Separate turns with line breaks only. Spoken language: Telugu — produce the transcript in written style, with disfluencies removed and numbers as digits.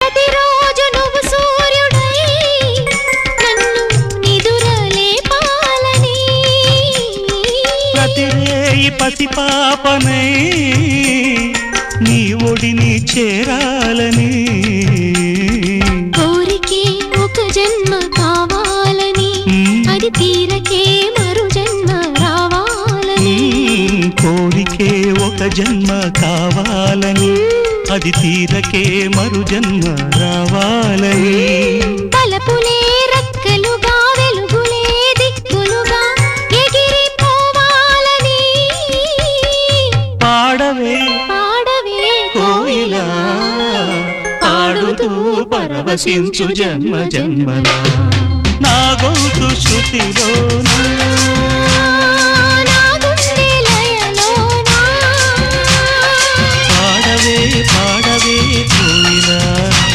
ప్రతిరోజు నువ్వు సూర్యుడై నన్ను నిదురలేపాలని
ప్రతిరేయి పసిపాపనై నీ ఒడిని చేరాలని
కోరికే ఒక జన్మ కావాలని అది తీరకే మరు జన్మ రావాలని
కోరికే ఒక జన్మ కావాలని అది తీరకే మరు జన్మ రావాలని
తలపులే రెక్కలుగా వెలుగులే దిక్కులుగా ఎగిరిపోవాలని
పాడవే
పాడవే
కోయిలా పాడుతూ పరవశించు జన్మ జన్మలా నా గొంతు శృతిలోనా